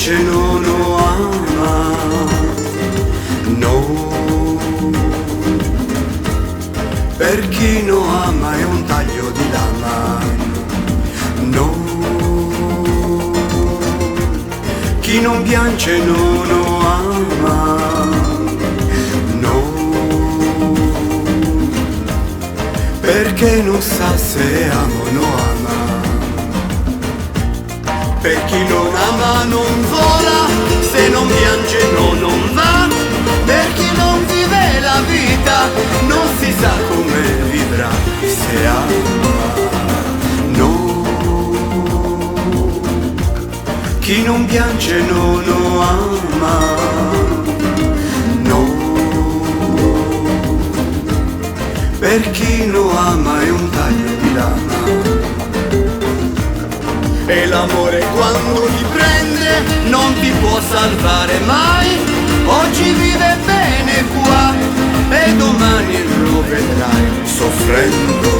piange non lo ama, no. Per chi non ama è un taglio di lama, no. Chi non piange non lo ama, no. Perché non sa se amo o non ama. Per chi non ama non vola, se non piange non va. Per chi non vive la vita non si sa come vivrà se ama, no. Chi non piange non lo ama, no. Per chi non ama è un taglio di lama. E l'amore quando ti prende non ti può salvare mai. Oggi vive bene qua e domani lo vedrai soffrendo,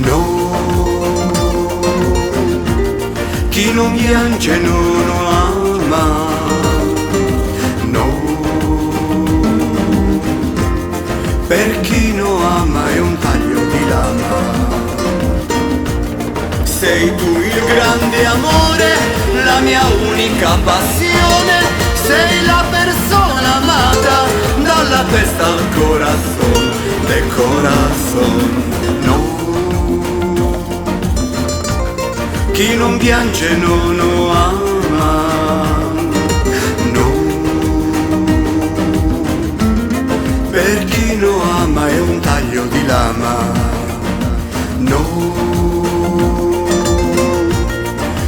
no. Chi non piange non lo ama, no. Per chi non ama è un taglio di lama. Sei tu il grande amore, la mia unica passione. Sei la persona amata, dalla testa al corazon, del corazon, no. Chi non piange non lo ama, no. Per chi non ama è un taglio di lama, no.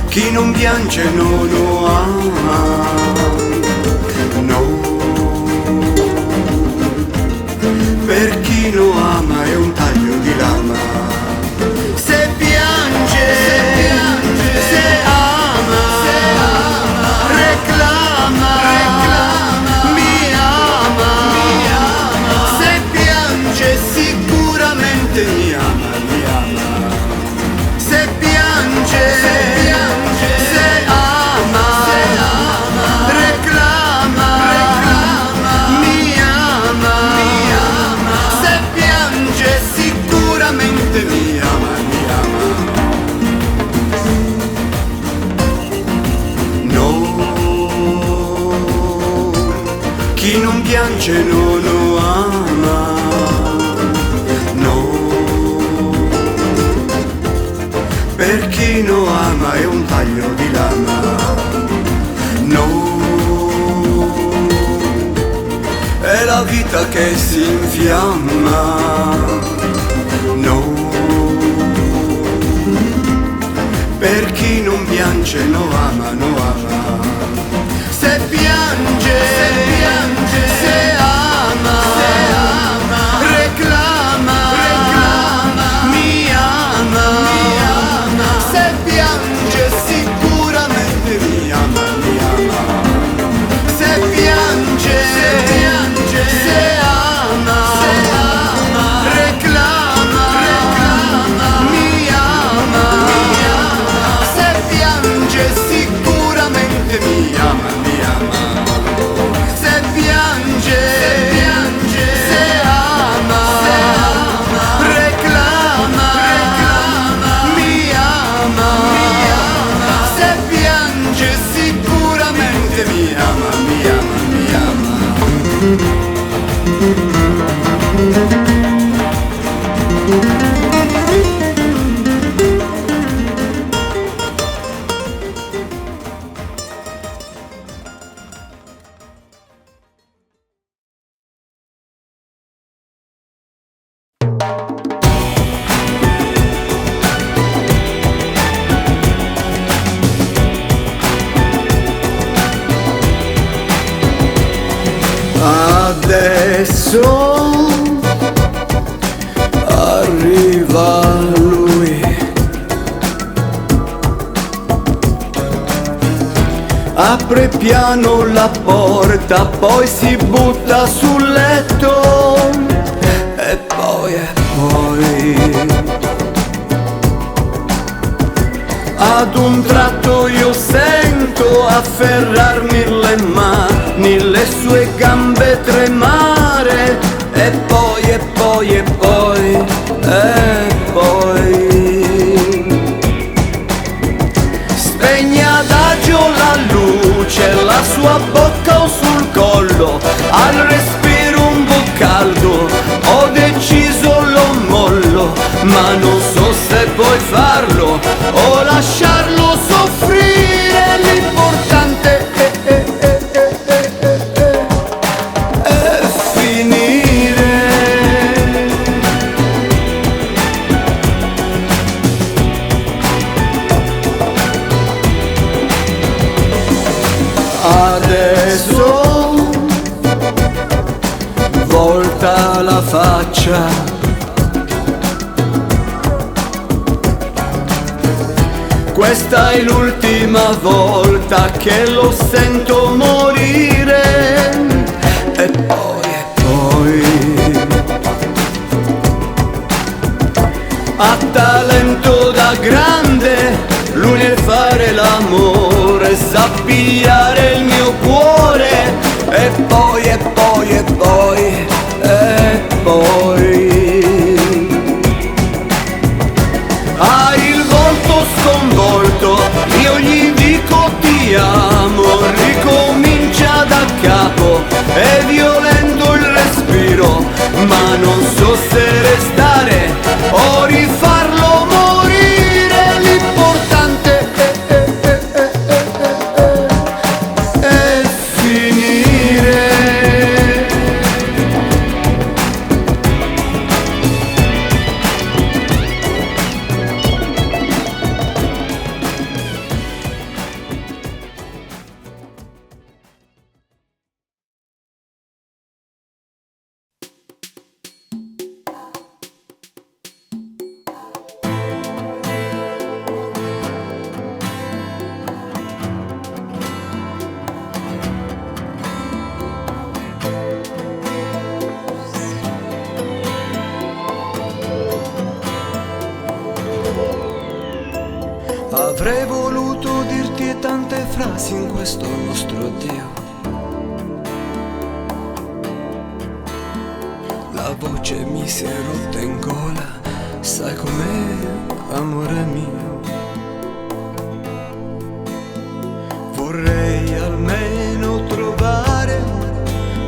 Chi non piange non lo ama, no. Per chi lo ama è un taglio di lama. Se piange, se ama, reclama, mi ama. Se piange sicuramente mi ama, mi ama. Se piange, se ama, reclama, mi ama. Se piange sicuramente mi ama, mi ama. No, chi non piange non lo ama, no. Per chi non ama è un taglio di lama, no. È la vita che si infiamma, no. Per chi non piange no ama, no ama. Se piange, se ama, reclama, mi ama. Se piange sicuramente mi ama, mi ama. Se piange, se ama, reclama, mi ama. Se piange sicuramente mi ama, mi ama. Se piange, se ama, reclama, mi ama. Se piange sicuramente mi ama, mi ama, mi ama. Adesso arriva lui, apre piano la porta, poi si butta sul letto e poi ad un tratto io sento Provo a afferrarmi le mani, le sue gambe tremare, e poi, e poi, e poi, e poi spegne adagio la luce, la sua bocca o sul collo, al respiro un po' caldo, ho deciso lo mollo, ma non so se puoi farlo o lasciarlo soffrire, l'importante è finire. Adesso volta la faccia, questa è l'ultima volta che lo sento morire, e poi ha talento da grande, lui nel fare l'amore sa pigliare il mio cuore, e poi, e poi, e poi, e poi ha il volto sconvolto, io gli dico ti amo, ricomincia da capo, è violento il respiro, ma non so se restare o rifarlo morire, l'importante è finire. Avrei voluto dirti tante frasi in questo nostro addio, la voce mi si è rotta in gola, sai com'è, amore mio. Vorrei almeno trovare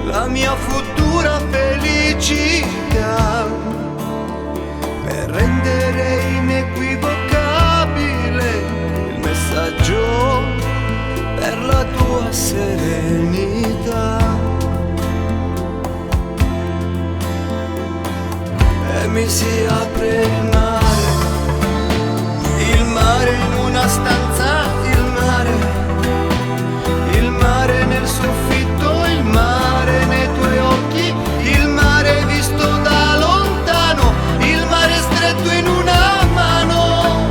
la mia futura felicità per rendere inequivocabile il messaggio per la tua serenità. E mi si apre il mare in una stanza, il mare nel soffitto, il mare nei tuoi occhi, il mare visto da lontano, il mare stretto in una mano,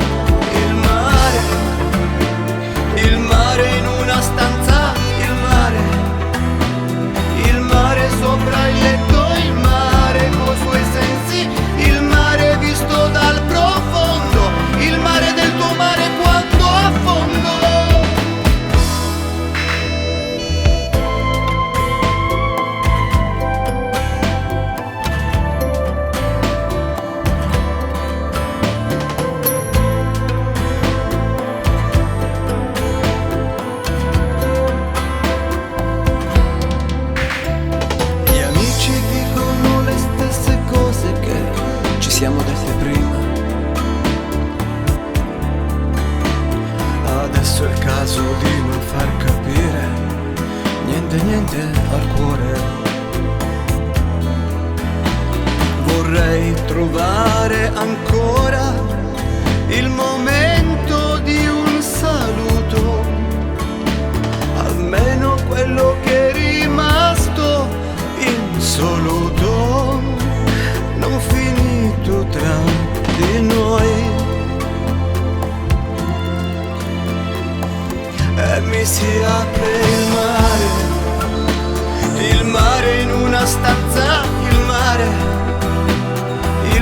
il mare in una stanza, il mare sopra il letto, il mare coi suoi sensi, il mare visto dal profondo, il mare del tuo mare quando affondo. Gli amici dicono le stesse cose che ci siamo dette prima. Adesso è il caso di non far capire niente al cuore. Vorrei trovare ancora il momento di un saluto, almeno quello che è rimasto insoluto, non finito tra di noi. E mi si apre il mare in una stanza, il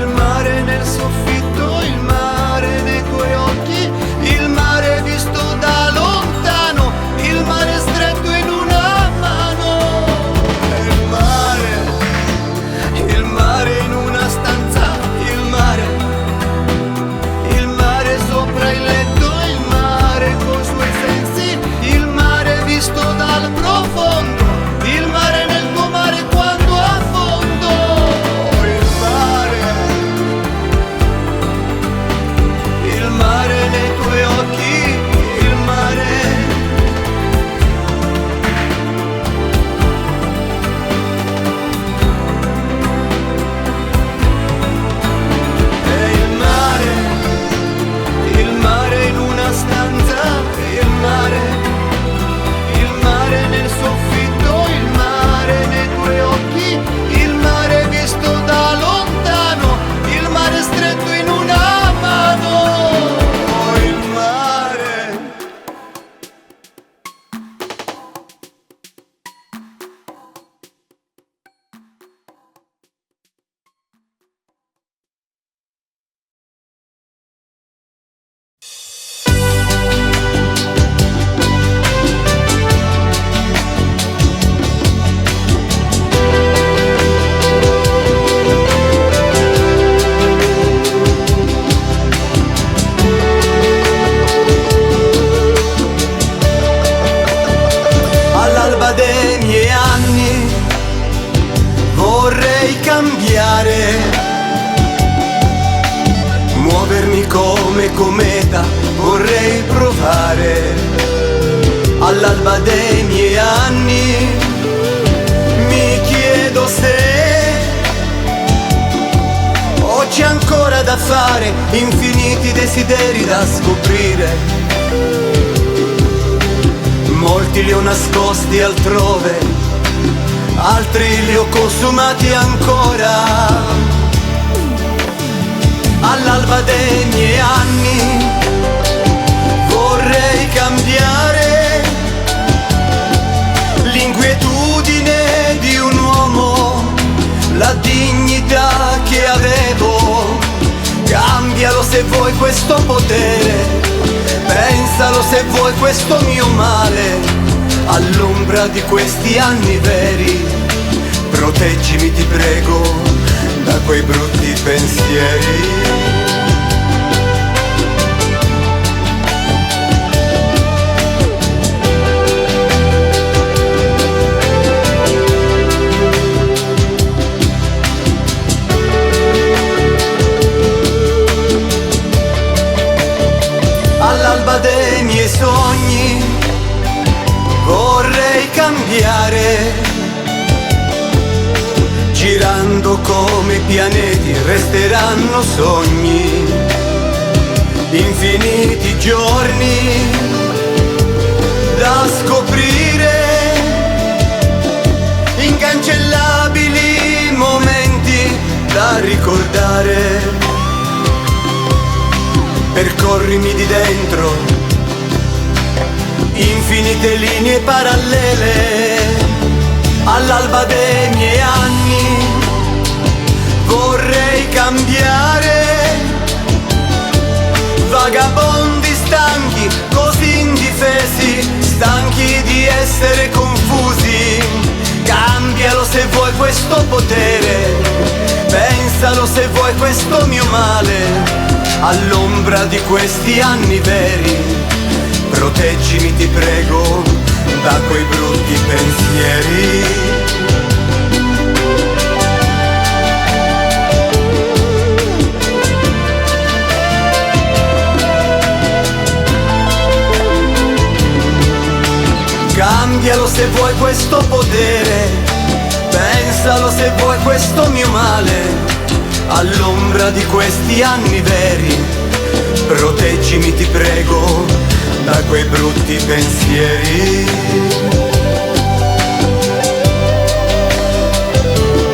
mare nel soffitto, il mare nei tuoi occhi, il mare visto da lontano, vorrei cambiare, muovermi come cometa, vorrei provare. All'alba dei miei anni mi chiedo se o c'è ancora da fare, infiniti desideri da scoprire. Molti li ho nascosti altrove, altri li ho consumati ancora. All'alba dei miei anni vorrei cambiare l'inquietudine di un uomo, la dignità che avevo. Cambialo se vuoi questo potere, pensalo se vuoi questo mio male. All'ombra di questi anni veri, proteggimi ti prego da quei brutti pensieri. All'alba dei miei sogni vorrei cambiare, girando come pianeti resteranno sogni, infiniti giorni da scoprire, incancellabili momenti da ricordare. Percorrimi di dentro infinite linee parallele. All'alba dei miei anni vorrei cambiare, vagabondi stanchi, così indifesi, stanchi di essere confusi. Cambialo se vuoi questo potere, pensalo se vuoi questo mio male. All'ombra di questi anni veri, proteggimi ti prego da quei brutti pensieri. Cambialo se vuoi questo potere, pensalo se vuoi questo mio male. All'ombra di questi anni veri, proteggimi ti prego da quei brutti pensieri.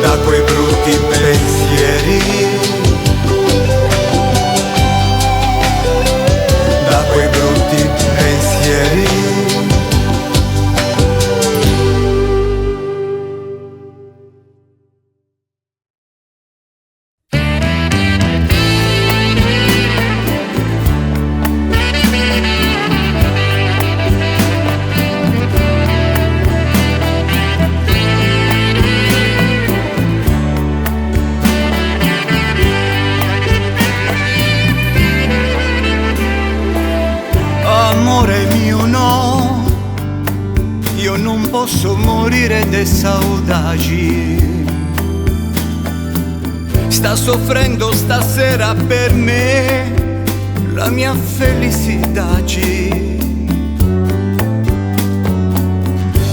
Da quei brutti pensieri. Da quei brutti pensieri. Amore mio no, io non posso morire de saudade. Sta soffrendo stasera per me la mia felicità.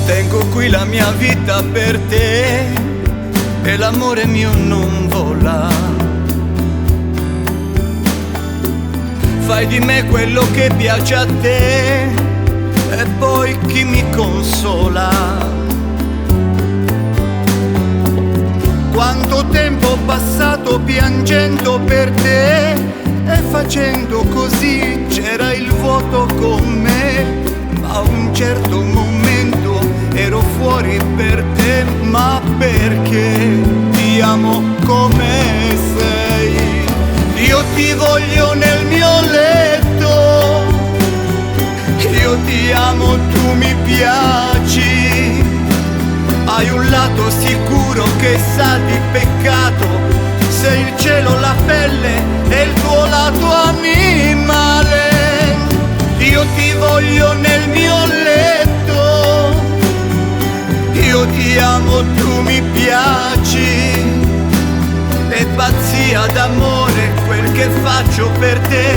Tengo qui la mia vita per te e l'amore mio non vola. Fai di me quello che piace a te e poi chi mi consola. Quanto tempo ho passato piangendo per te e facendo così, c'era il vuoto con me, ma a un certo momento ero fuori per te. Ma perché ti amo come sei? Io ti voglio nel mio letto, io ti amo, tu mi piaci. Hai un lato sicuro che sa di peccato, sei il cielo, la pelle e il tuo lato animale. Io ti voglio nel mio letto, io ti amo, tu mi piaci. pazzia d'amore quel che faccio per te.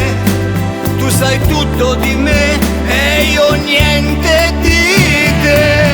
Tu sai tutto di me e io niente di te.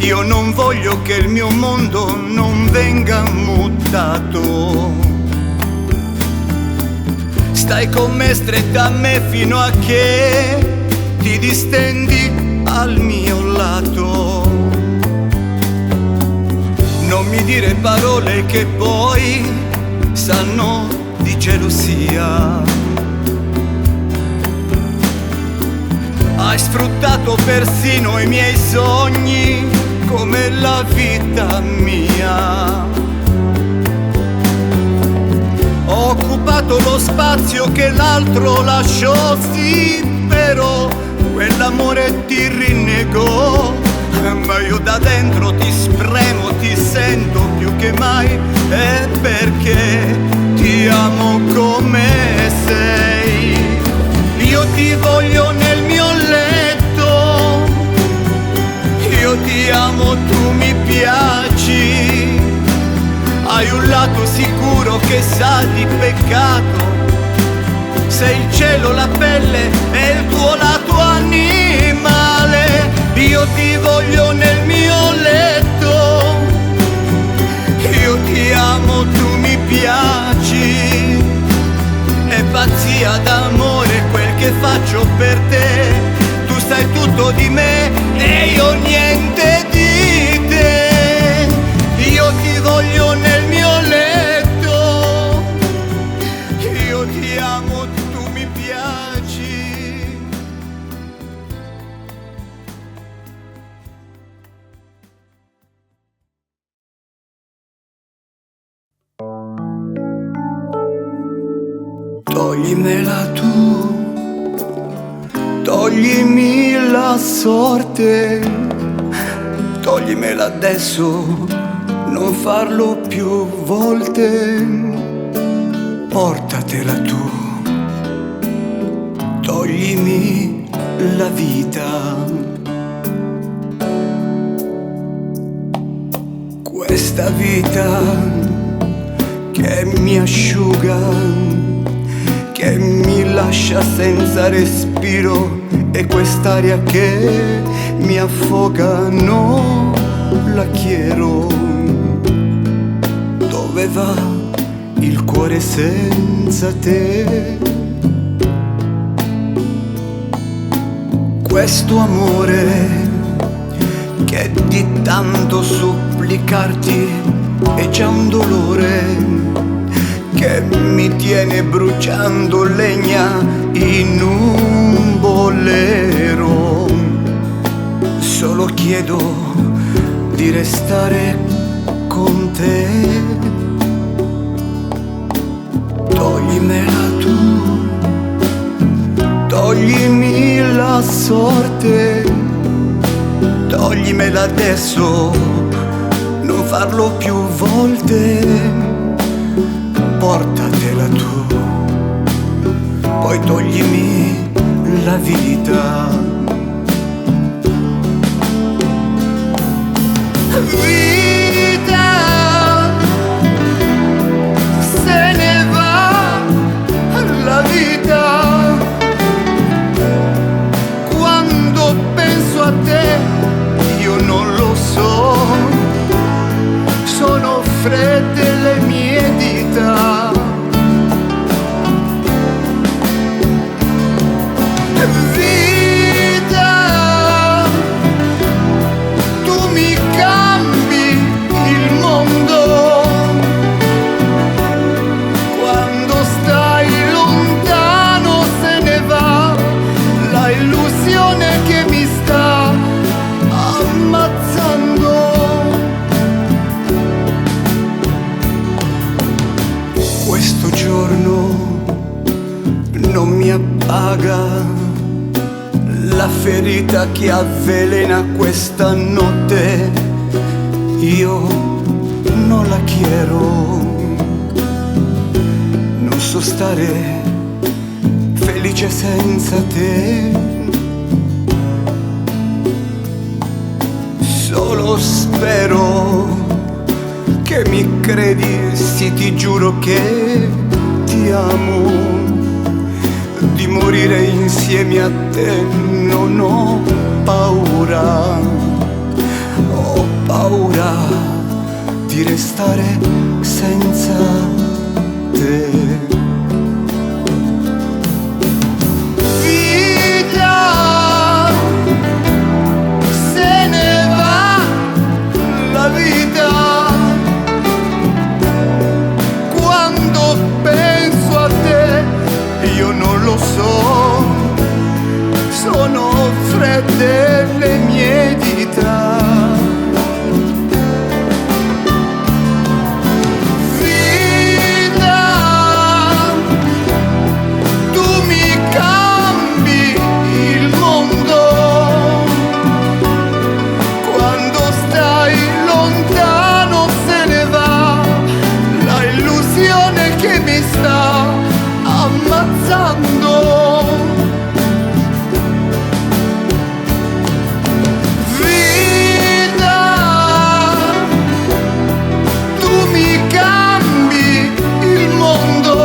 Io non voglio che il mio mondo non venga mutato. Stai con me, stretta a me fino a che ti distendi al mio lato. Non mi dire parole che poi sanno di gelosia. Hai sfruttato persino i miei sogni come la vita mia. Ho occupato lo spazio che l'altro lasciò, sì, però quell'amore ti rinnegò. Ma io da dentro ti spremo, ti sento più che mai, è perché ti amo come sei. Io ti voglio nel mio letto, io ti amo, tu mi piaci. Hai un lato sicuro che sa di peccato, sei il cielo, la pelle e il tuo lato animale. Io ti voglio nel mio letto, io ti amo, tu mi piaci. È pazzia d'amore quel che faccio per te. Tu sai tutto di me e io niente di te. Io ti voglio nel mio letto, io ti amo, tu mi piaci. Toglimela tu, toglimi la sorte, toglimela adesso, non farlo più volte. Portatela tu, toglimi la vita. Questa vita che mi asciuga, che mi lascia senza respiro, e quest'aria che mi affoga non la quiero. Dove va il cuore senza te? Questo amore che di tanto supplicarti è già un dolore che mi tiene bruciando legna in un bolero. Solo chiedo di restare con te. Toglimela tu, toglimi la sorte, toglimela adesso, non farlo più volte. Portatela tu, poi toglimi la vita. Vita se ne va, la vita. Quando penso a te io non lo so, sono fredde le mie dita. Vita, tu mi cambi il mondo. Quando stai lontano se ne va la illusione che mi sta ammazzando. Questo giorno non mi appaga la ferita che avvelena questa notte. Io non la quiero, non so stare felice senza te. Solo spero che mi credi, sì ti giuro che ti amo. Di morire insieme a te non ho paura, ho paura di restare senza te. Vita, se ne va la vita, quando penso a te io non lo so, sono fredde le mie dita. Vita, tu mi cambi il mondo, quando stai lontano se ne va la illusione che mi sta ammazzando. Vita, tu mi cambi il mondo,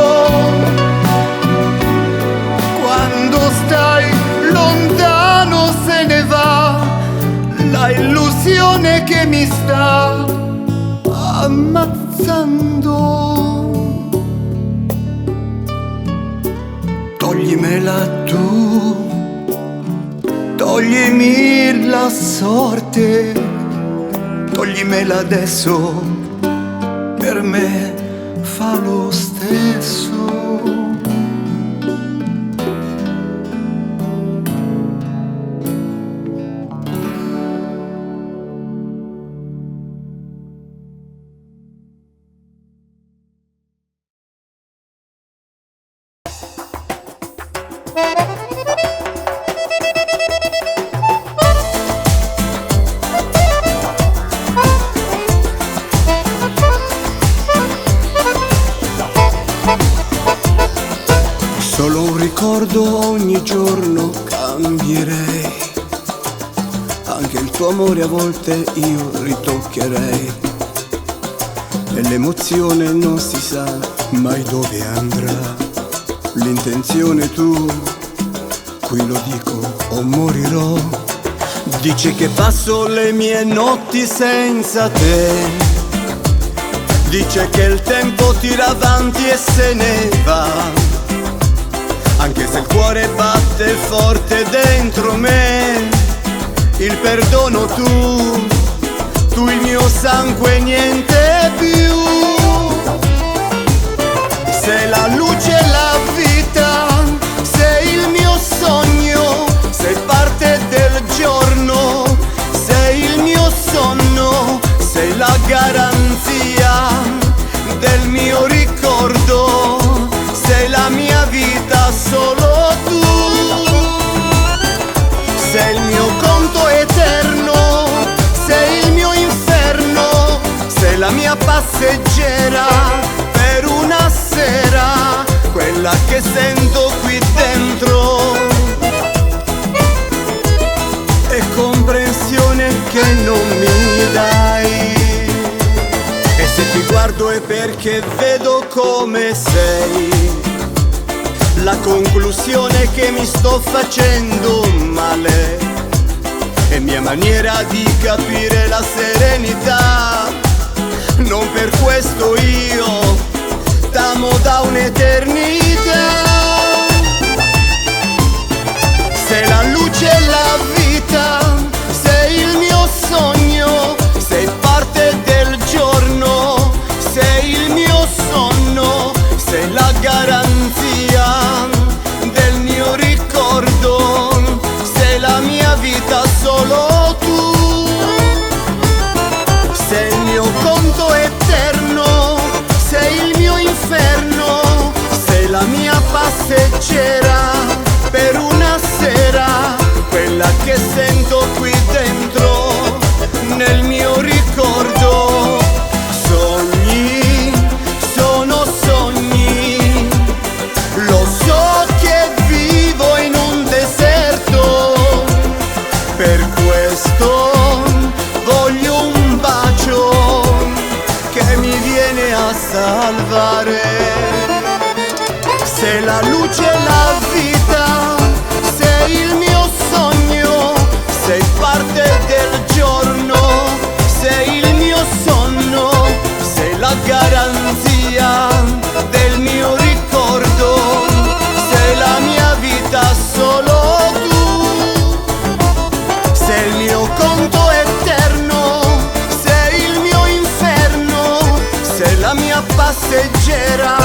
quando stai lontano se ne va la illusione che mi sta ammazzando. Toglimela tu, toglimi la sorte, toglimela adesso, per me fa lo stesso. Solo un ricordo ogni giorno cambierei, anche il tuo amore a volte io ritoccherei, e l'emozione non si sa mai dove andrà. L'intenzione tu, qui lo dico o morirò. Dice che passo le mie notti senza te, dice che il tempo tira avanti e se ne va, anche se il cuore batte forte dentro me. Il perdono tu il mio sangue e niente più. Sei la luce e la vita, sei il mio sogno, sei parte del giorno, sei il mio sonno, sei la garanzia del mio ricordo, sei la mia vita, solo tu. Sei il mio conto eterno, sei il mio inferno, sei la mia passeggera per una sera, quella che sento qui dentro, e comprensione che non mi dai. E se ti guardo è perché vedo come sei, la conclusione che mi sto facendo male, è mia maniera di capire la serenità. Non per questo io t'amo da un'eternità. Sei la luce e la vita, sei il mio sogno, sei parte del giorno, sei il mio sonno, sei la garanzia del mio ricordo, sei la mia vita, solo tu. Sei il mio conto eterno, sei il mio inferno, sei la mia passeggera per una sera, quella che Per questo voglio un bacio che mi viene a salvare. Sei la luce e la vita, sei il mio sogno, sei parte del giorno, sei il mio sonno, sei la garanzia del mio ricordo, sei la mia vita, solo tu, sei il mio conto eterno, sei il mio inferno, sei la mia passeggera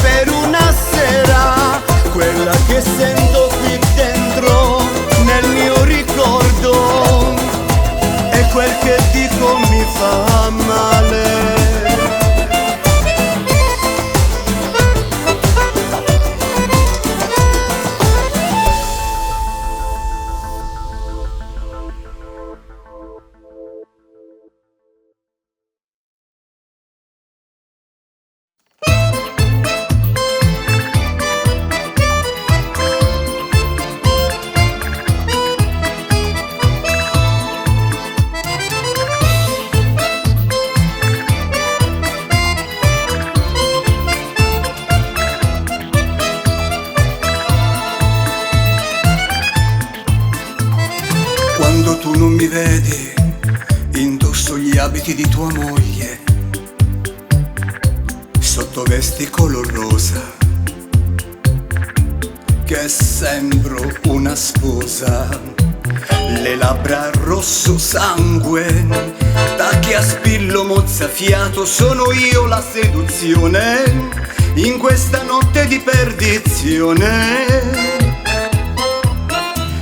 per una sera, quella che sento qui dentro nel mio ricordo, e quel che dico mi fa male. Quando tu non mi vedi, indosso gli abiti di tua moglie, sotto vesti color rosa, che sembro una sposa, le labbra rosso sangue, tacchi a spillo mozzafiato, sono io la seduzione in questa notte di perdizione.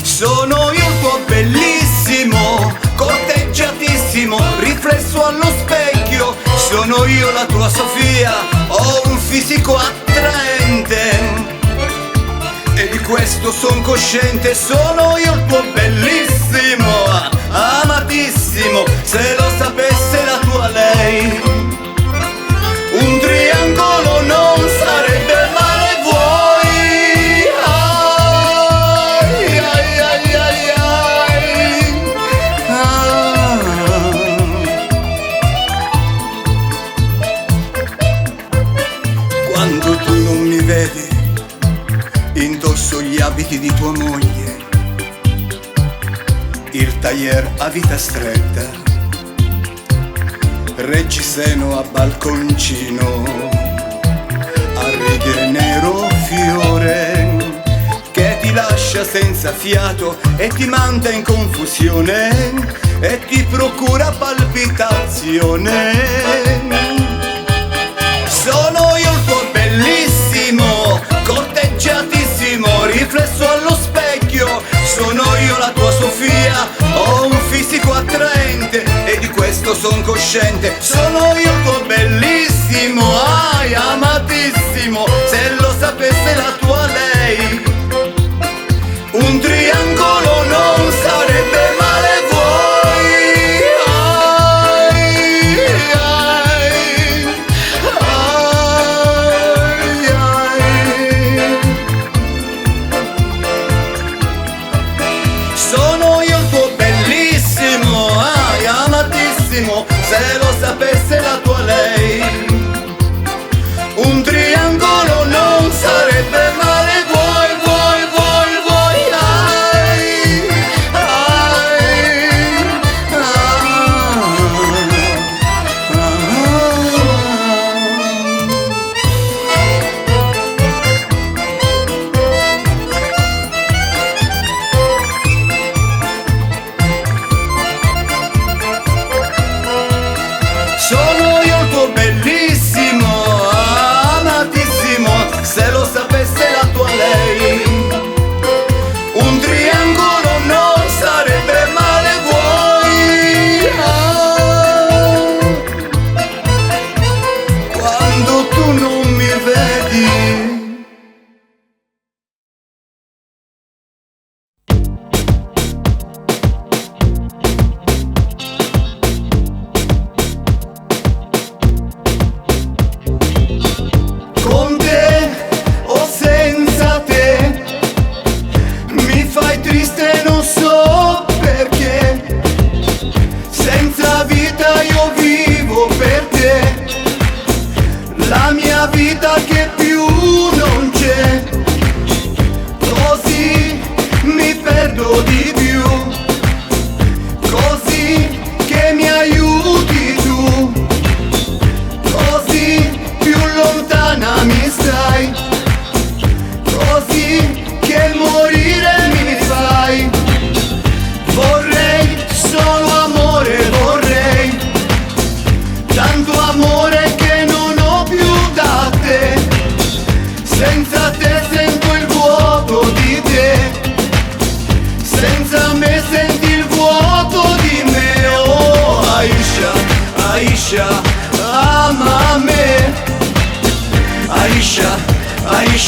Sono io il tuo bellissimo, corteggiatissimo, riflesso allo specchio. Sono io la tua Sofia, ho un fisico attraente e di questo son cosciente. Sono io il tuo bellissimo, amatissimo, se lo sapesse la tua lei. Un triangolo non sarebbe male, vuoi? Quando tu non mi vedi, indosso gli abiti di tua moglie, il tailleur a vita stretta, reggiseno a balconcino, a righe nero fiore, che ti lascia senza fiato e ti manda in confusione e ti procura palpitazione. Sono io il tuo bellissimo, corteggiatissimo, riflesso allo specchio. Sono io la tua Sofia, ho un fisico attraente e di questo son cosciente. Sono io il tuo bellissimo, amatissimo, se lo sapesse la tua lei. Un triangolo non sarebbe male, vuoi? Sono io il tuo bellissimo, amatissimo, se lo sapesse la tua lei. Un triangolo non sarebbe male, vuoi?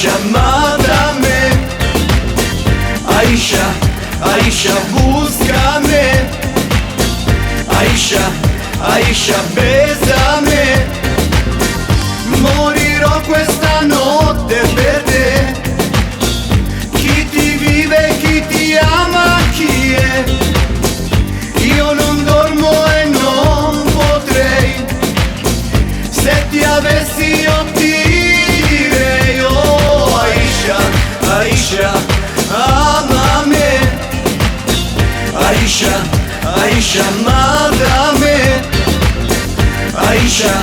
Aisha, mátame. Aisha, Aisha, búscame. Aisha, Aisha, bésame. Morirò questa notte per te. Chi ti vive, chi ti ama, chi è? Io non dormo e non potrei. Se ti avessi io ti direi, oh Aisha, Aisha, amame. Aisha, Aisha, mátame. Aisha,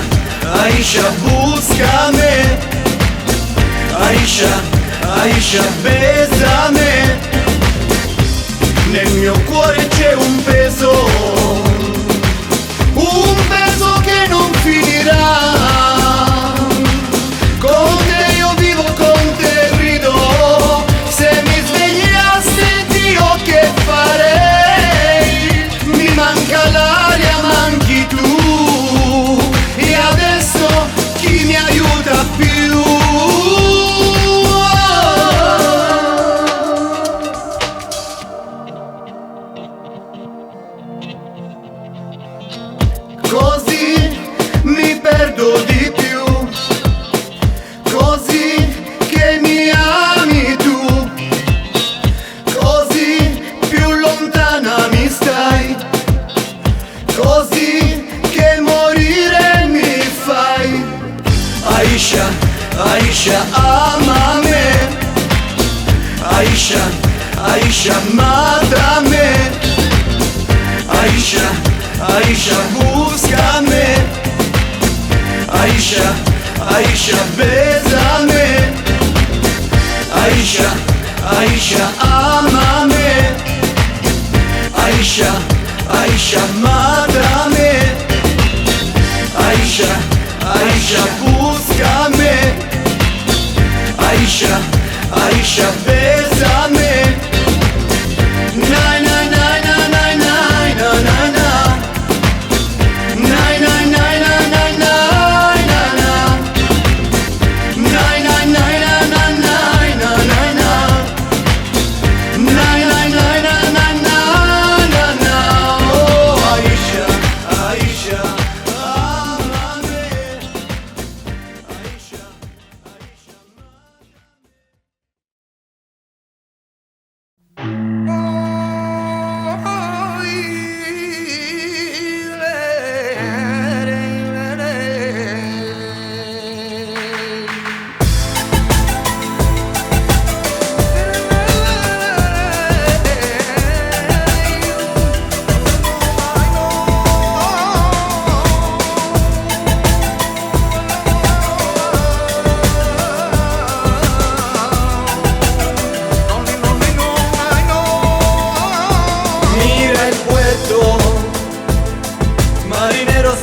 Aisha, búscame. Aisha, Aisha, bésame. Nel mio cuore c'è un peso che non finirà. Con te io vivo, con te rido. Se mi svegliassi Dio che farei? Mi manca l'aria, manchi tu. E adesso chi mi aiuta più? Così mi perdo di più, così che mi ami tu, così più lontana mi stai, così che morire mi fai. Aisha, Aisha, amame. Aisha, Aisha, mátame. Aisha, Aisha, búscame. Aisha, Aisha, bésame. Aisha, Aisha, amame. Aisha, Aisha, mátame. Aisha, Aisha, búscame. Aisha, Aisha, bésame. Na na na na na na na na na.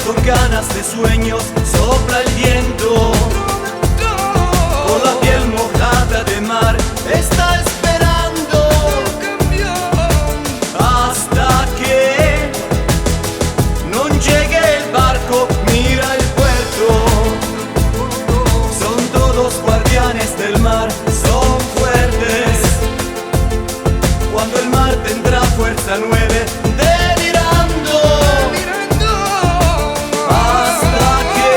Con ganas de sueños sopla el viento, con la piel mojada de mar está esperando hasta que no llegue el barco. Mira el puerto, son todos guardianes del mar, son fuertes. Cuando el mar tendrá fuerza 9, delirando hasta que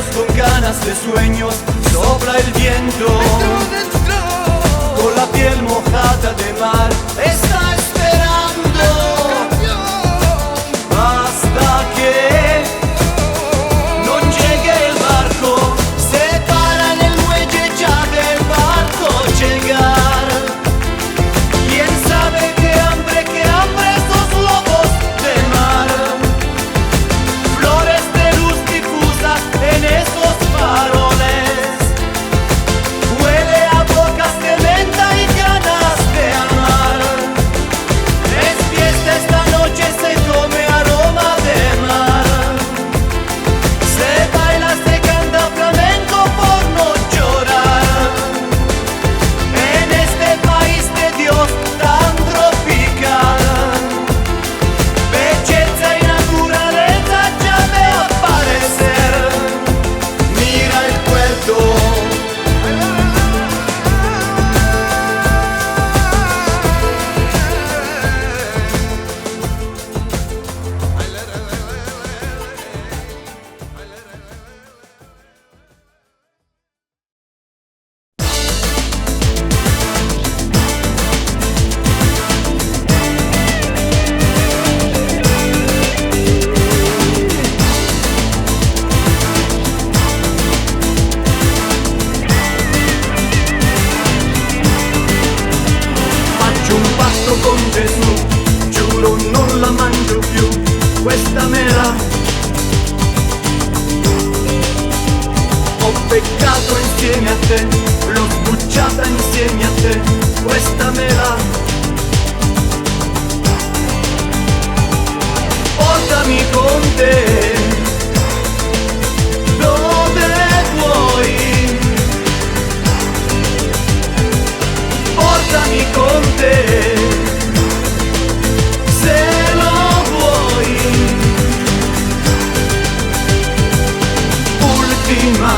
sueños con ganas de sueños, sopla el viento. Con la piel mojada de mar, está esperando hasta que no llegue el barco. Se para en el muelle ya del barco llegar. ¿Quién sabe qué hambre esos lobos de mar? Flores de luz difusas en esos faroles. Huele a bocas de menta y ganas de amar. Es fiesta esta noche, se come aroma de mar. Se baila, se canta flamenco por no llorar. En este país de Dios tan tropical, belleza y naturaleza ya ve aparecer. Mira el puerto. Faccio un patto con Gesù, giuro non la mangio più, questa mela. Ho peccato insieme a te, l'ho sbucciata insieme a te, questa mela. Portami con te, dove vuoi. Portami con te, se lo vuoi. Ultima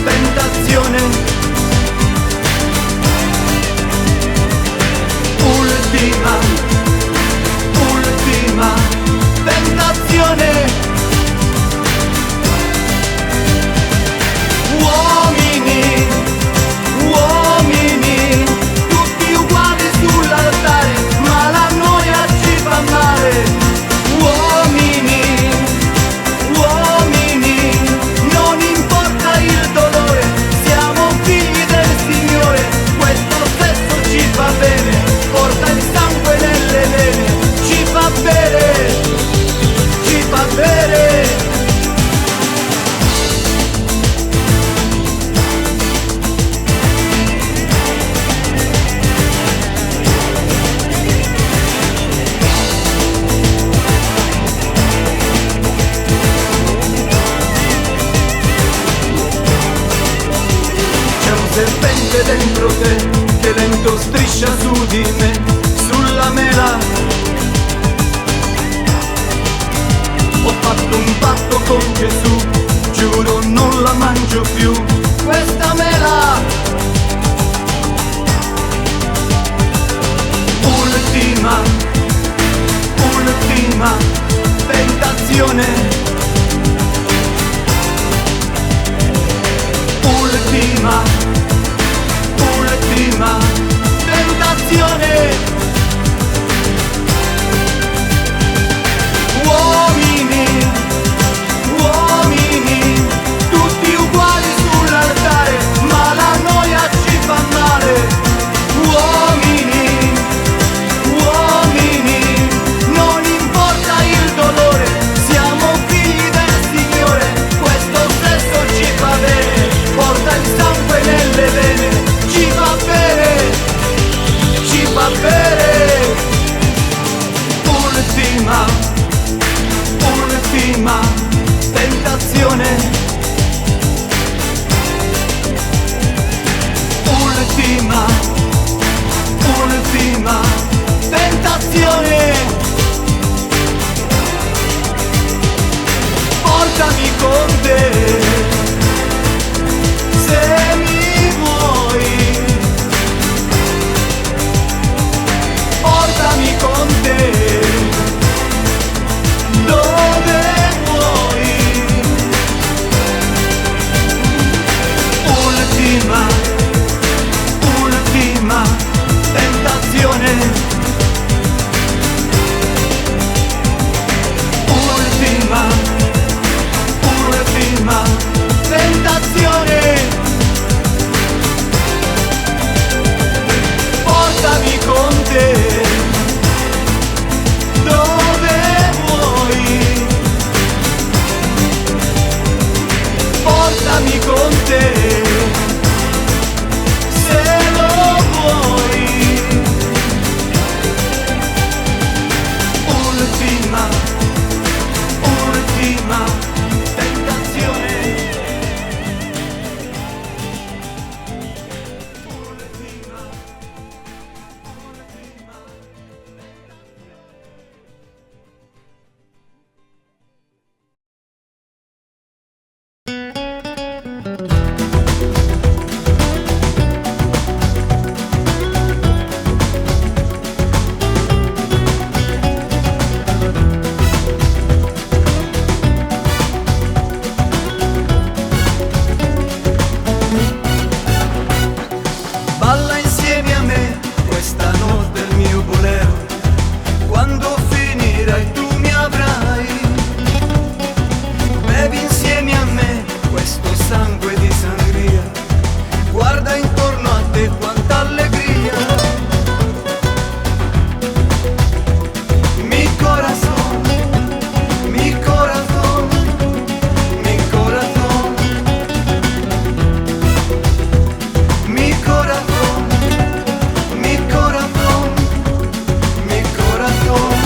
tentazione. Ultima tentazione. Uomini, tutti uguali sull'altare, ma la noia ci fa male. Uomini, non importa il dolore, siamo figli del Signore, questo stesso ci fa bene, porta il sangue nelle vene, ci fa bene, ci fa bene. C'è un serpente dentro te che lento striscia su di me, sulla mela. Ho fatto un patto con Gesù, giuro non la mangio più, questa mela. Ultima tentazione. Ultima tentazione. Uomini, tutti uguali sull'altare, ma la noia ci fa male. Uomini, non importa il dolore, siamo figli del Signore, questo stesso ci fa bene, porta il sangue nelle vene, ci fa bene, ci fa bene. Ultima tentazione. Ultima tentazione. Portami con te, se mi vuoi. Portami con te, dove vuoi. con te, se lo vuoi. Ultima tentazione. Balla insieme a me questa notte il mio bolero, quando finirai tu mi avrai. Bevi insieme a me questo sangue di sangria, guarda intorno a te quanta allegria. Mi corazón, mi corazón, mi corazón, mi corazón, mi corazón, mi corazón.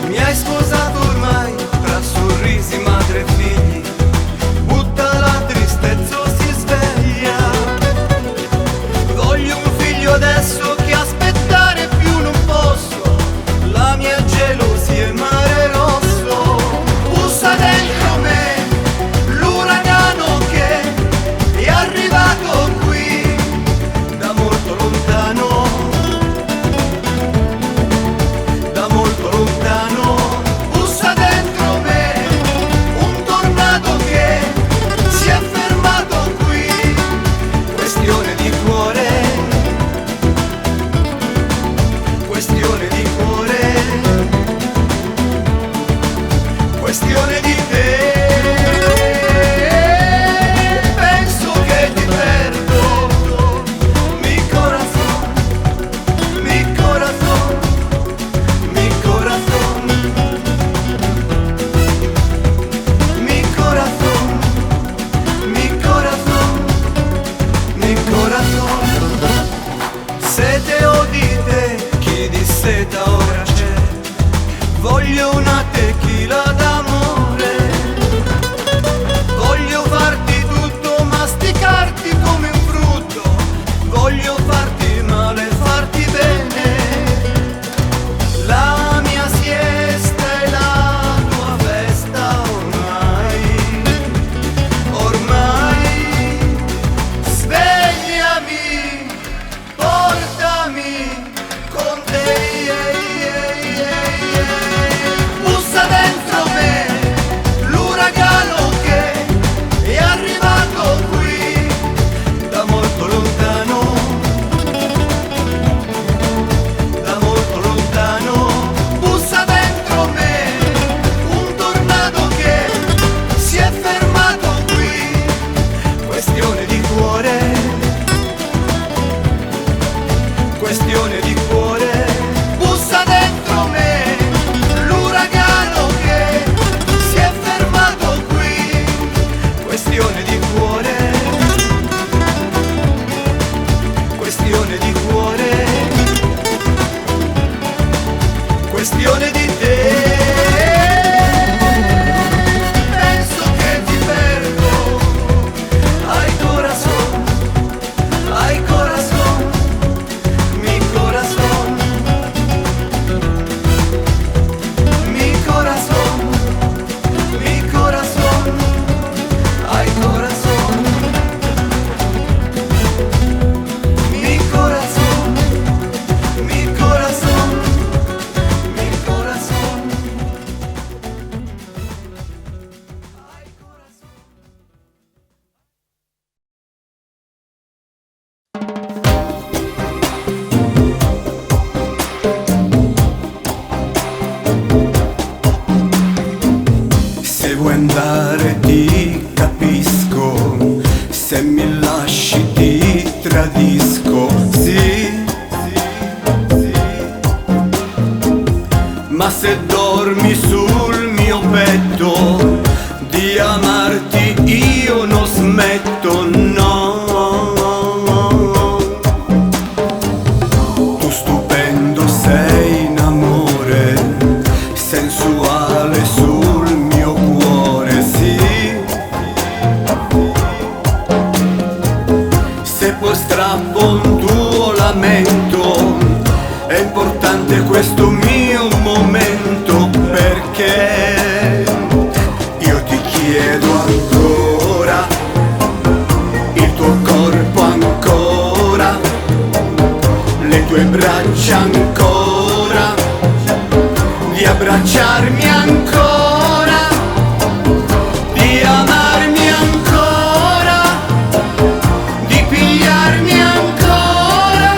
Mi hai sposato ormai tra sorrisi, madre e figli, butta la tristezza o si sveglia. Voglio un figlio adesso che aspettare più non posso, la mia gelosia è mare rosso. Bussa dentro me l'uragano che è arrivato qui da molto lontano, da molto lontano. Bussa dentro me un tornado che si è fermato qui. Questione di cuore, questione di cuore, questione di te. Penso che ti perdo, mi corazón, mi corazón, mi corazón, mi corazón, mi corazón, mi corazón. Sete o di te, chi di seta ora c'è, voglio una tequila d'amore, voglio farti tutto, masticarti come un frutto, voglio farti male, farti bene. La mia siesta è la tua festa ormai, ormai. Svegliami, portami con te. Bussa dentro me l'uragano che è arrivato qui da molto lontano, da molto lontano. Bussa dentro me un tornado che si è fermato qui. Questione di cuore, questione di cuore. Bussa dentro me l'uragano che si è fermato qui. Questione di cuore, questione di cuore, questione di te. Penso che ti perdo, ay corazón, ay corazón, mi corazón, mi corazón, mi corazón, ay corazón, mi corazón, mi corazón, mi corazón, ay corazón. Se vuoi andare ti capisco, se mi lasci ti tradisco, sì, ma se dormi sul mio petto di amarti io non smetto. abbracciarmi ancora, di amarmi ancora, di pigliarmi ancora,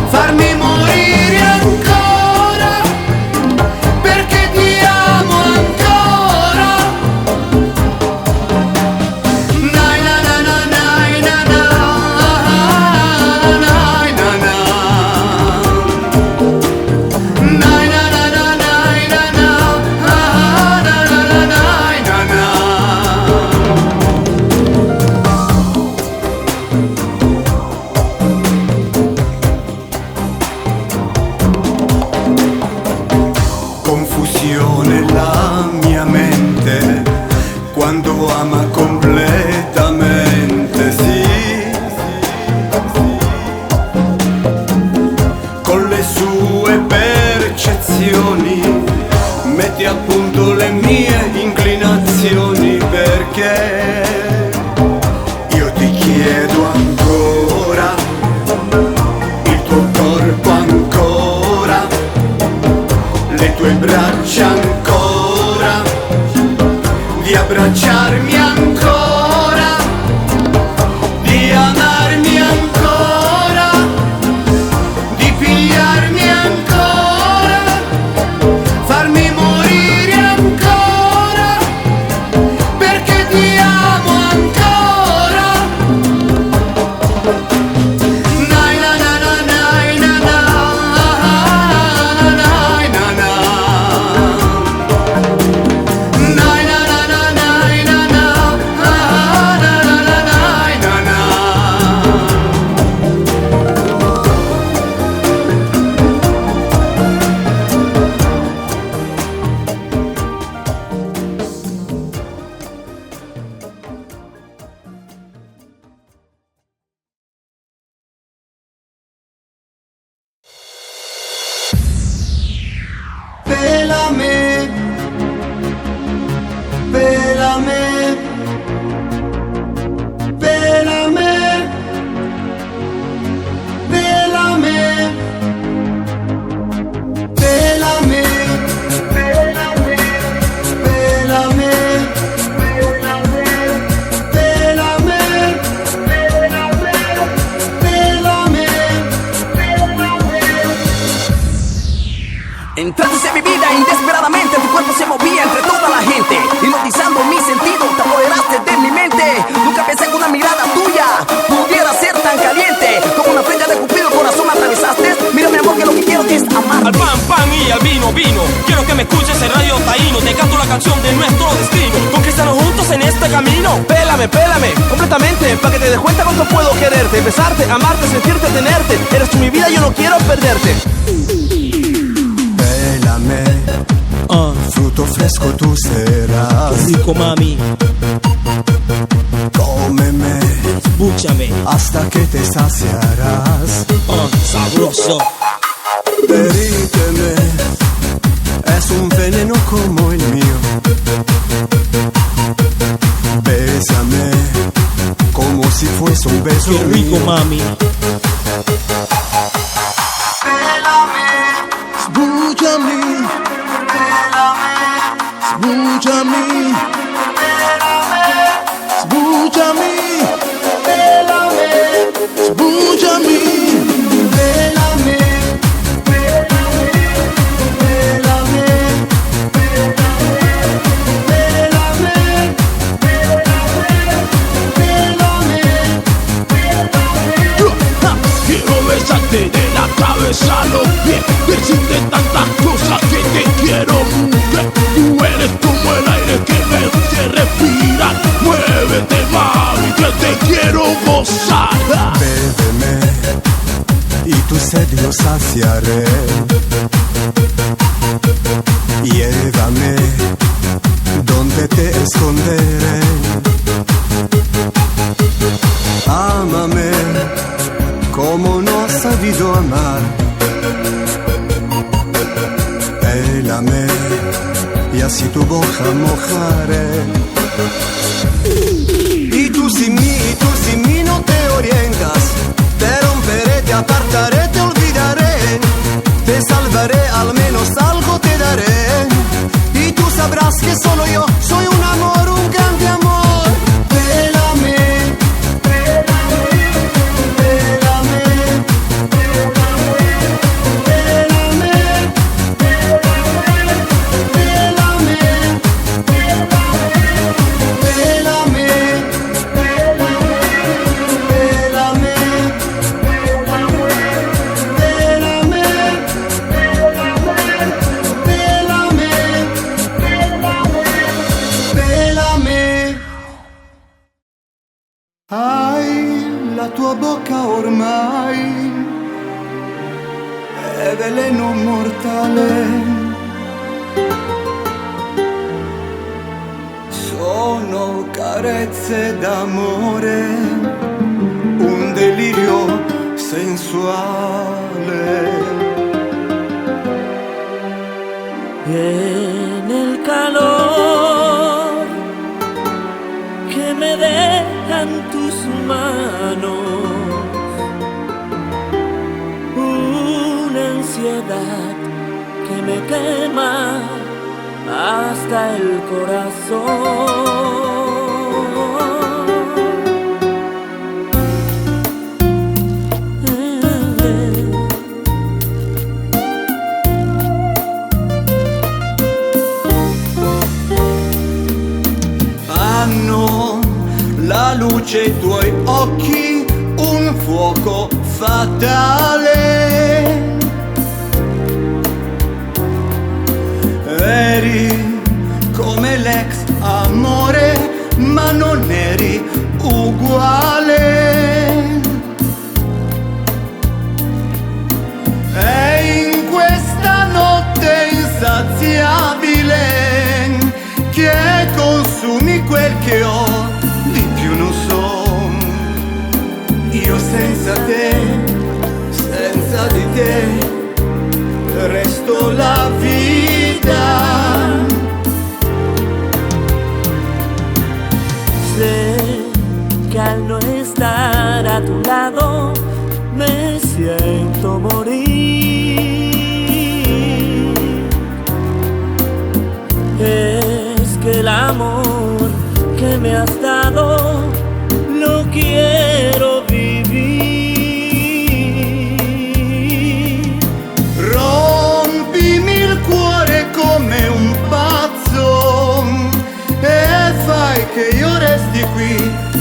farmi morire ancora, perché ti amo ancora. Nai na na na nai na na, nai na na, nai na na na nai na na, na na na nai na na. Confusione la mia mente quando ama completamente, sì, con le sue percezioni metti a punto le mie inclinazioni, perché io ti chiedo ancora il tuo corpo ancora, le tue braccia ancora, di abbracciarmi ancora, di amarmi ancora, di pigliarmi ancora, farmi morire ancora, perché ti amo ancora. Nai na na na nai na na, nai na na, nai na na na nai na na, na na na nai na na. Pélame, pélame, pélame, pélame, pélame, pélame, pélame, pélame, pélame, pélame. Entraste en mi vida inesperadamente, tu cuerpo se movía entre toda la gente, hipnotizando mi sentido, te apoderaste de mi mente. Nunca pensé que una mirada tuya pudiera ser tan caliente, como una flecha de Cupido, el corazón me atravesaste. Mira mi amor, que lo que quiero es amarte. Al pan, pan y al vino, vino. Quiero que me escuches en Radio Taíno. Te canto la canción de nuestro destino. Conquistarnos juntos en este camino. Pélame, pélame, completamente, pa' que te des cuenta cuánto puedo quererte, besarte, amarte, sentirte, tenerte. Eres tú mi vida, yo no quiero perderte. Pélame, fruto fresco tú serás. Rico mami, Cómeme escúchame, hasta que te saciarás. sabroso. Períteme, es un veneno como el mío. Bésame como si fuese un beso Qué rico mío. mami, Escúchame, escúchame, escúchame, escúchame, pélame, pélame, Quiero besarte de la cabeza a los pies, decirte tantas cosas que te quiero, mujer. Tú eres como el aire que me hace respirar. Muévete, mami, que te quiero gozar. Bébeme y tu sed yo saciaré. Llévame donde te esconderé. Ámame como no has sabido amar. Pélame y así tu boca mojaré. Y tú sin mí no te orientas. Te romperé, te apartaré, te olvidaré. Te salvaré, al menos algo te daré. yo soy un amor, un grande amor. Pélame, pélame, pélame, pélame, pélame, pélame, ai, la tua bocca ormai è veleno mortale. Sono carezze d'amore, un delirio sensuale. En el calor que me dejan tus manos, una ansiedad que me quema hasta el corazón. Hanno la luce i tuoi occhi, un fuoco fatale. Eri come l'ex amore, ma non eri uguale. E in questa notte insaziabile che consumi quel che ho, di più non so. Io senza te, senza di te, resto la vita. Sé que al no estar a tu lado me siento morir. Es que el amor que me has dado lo quiero vivir. Rompimi il cuore come un pazzo e fai che io resti qui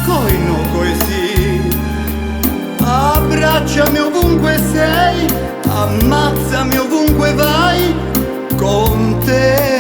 coi no coi sì. Abbracciami ovunque sei, ammazzami ovunque vai, con te